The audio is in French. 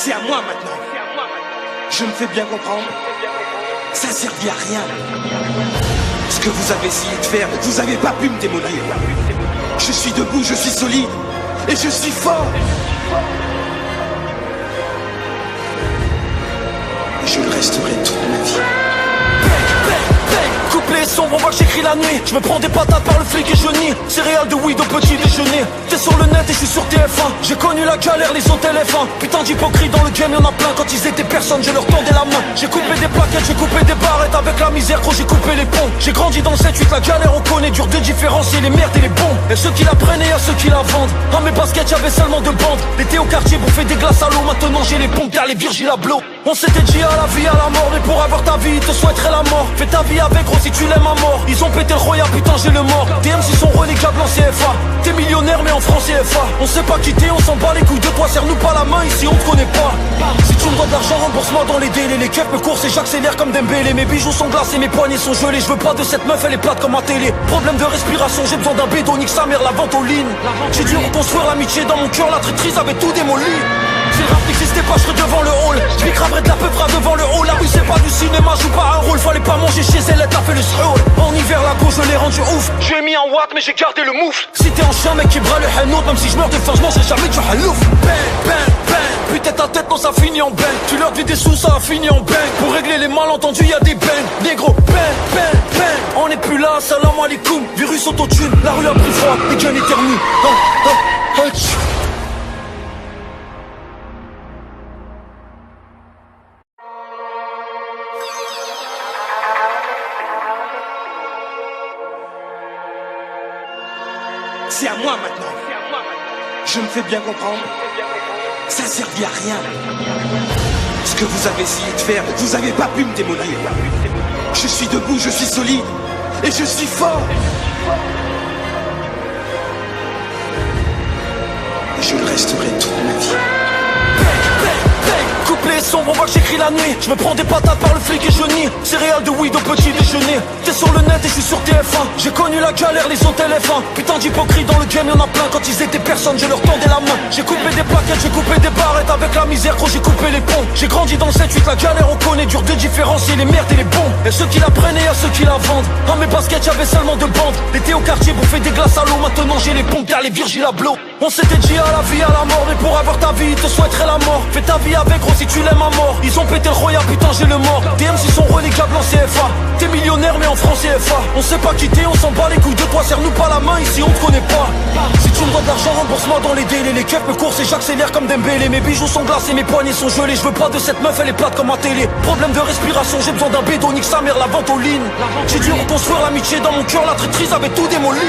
C'est à moi maintenant. Je me fais bien comprendre. Ça servit à rien. Ce que vous avez essayé de faire, vous avez pas pu me démolir. Je suis debout, je suis solide. Et je suis fort. Et je le resterai toute ma vie. Couplet sombre, on voit que j'écris la nuit. Je me prends des patates par le flic et je nie. Céréales de weed au petit déjeuner. T'es sur le net et je suis sur TF1. J'ai connu la galère, les hôtels F1. Putain d'hypocrite dans le game, y'en a plein. Quand ils étaient personne, je leur tendais la main. J'ai coupé des plaquettes, j'ai coupé des barrettes. Avec la misère, gros, j'ai coupé les ponts. J'ai grandi dans le 7-8, la galère, on connaît. Dur de différencier les merdes et les bons. Et ceux qui la prennent et à ceux qui la vendent. Dans mes baskets, y'avait seulement deux bandes. L'été au quartier, bouffer des glaces à l'eau. Maintenant j'ai les pompes, car les Virgil Abloh. On s'était dit à la vie, à la mort. Mais pour avoir ta vie, ils te souhaiteraient la mort. Fais ta vie avec, gros, si tu l'aimes à mort. Ils ont pété le royal, putain j'ai le mort. DMC sont renégables en CFA. T'es millionnaire mais en francs CFA. On sait pas quitter, on s'en bat les couilles de toi. Serre-nous pas la main ici, on te connaît pas. Si tu me dois de l'argent, rembourse-moi dans les délais. Les keufs me coursent et j'accélère comme Dembélé. Mes bijoux sont glacés, mes poignets sont gelés. Je veux pas de cette meuf, elle est plate comme ma télé. Problème de respiration, j'ai besoin d'un bédo. Nique sa mère, la vente aux lignes. J'ai dû reconstruire l'amitié dans mon cœur. La traîtrise avait tout démoli. Si le rap n'existait pas, je serais devant le hall. Je cramerais de la peuvra devant le hall. La rue c'est pas du cinéma, joue pas un rôle. Fallait pas manger chez elle, elle t'a fait le sroll. En hiver la gauche je l'ai rendu ouf. J'ai mis un watt mais j'ai gardé le moufle. Si t'es en chien mec qui bras le hanout. Même si je meurs de faim, je mangerai jamais du halouf. Bang, bang, bang. Putain ta tête non ça finit en bang. Tu leur dis des sous ça a fini en bang. Pour régler les malentendus y'a des bangs. Négro, bang, bang, bang. On est plus là, salam alaikum. Virus autotune, la rue a pris froid. Les guns éternuent. C'est à moi maintenant. Je me fais bien comprendre. Ça servit à rien. Ce que vous avez essayé de faire, vous avez pas pu me démolir. Je suis debout, je suis solide. Et je suis fort. Et je le resterai toute ma vie. Couplet sombre, on voit que j'écris la nuit. Je me prends des patates par le flic et je nie. Céréales de weed au petit déjeuner. T'es sur le net et je suis sur TF1. J'ai connu la galère, les hôtels F1. Putain d'hypocrite dans le game, y'en a plein. Quand ils étaient personne, je leur tendais la main. J'ai coupé des plaquettes, j'ai coupé des barrettes. Avec la misère, gros, j'ai coupé les ponts. J'ai grandi dans le 7-8, la galère, on connaît. Dur de différencier les merdes et les bons. Et ceux qui la prennent et à ceux qui la vendent. Dans mes baskets, y'avait seulement deux bandes. L'été au quartier, bouffer des glaces à l'eau. Maintenant j'ai les pompes, car les Virgil Abloh. On s'était dit à la vie, à la mort. Mais pour avoir ta vie, ils te souhaiteraient la mort. Fais ta vie avec, gros, si tu l'aimes à mort. Ils ont pété le royal, putain j'ai le mort. DMC sont renégables en CFA. T'es millionnaire mais en francs CFA. On sait pas quitter, on s'en bat les couilles de toi. Serre-nous pas la main ici, on te connaît pas. Si tu me dois de l'argent, rembourse-moi dans les délais. Les keufs me coursent et j'accélère comme Dembélé. Mes bijoux sont glacés, mes poignets sont gelés. Je veux pas de cette meuf, elle est plate comme ma télé. Problème de respiration, j'ai besoin d'un bédo. Nique sa mère, la vente aux lignes. J'ai dû reconstruire l'amitié dans mon cœur. La traîtrise avait tout démoli.